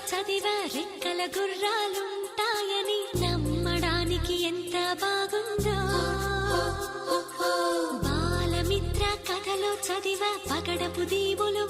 చదివ రెక్కల గుర్రాలుంటాయని నమ్మడానికి ఎంత బాగుందో. బాలమిత్ర కథలో చదివ పగడపు దీవులు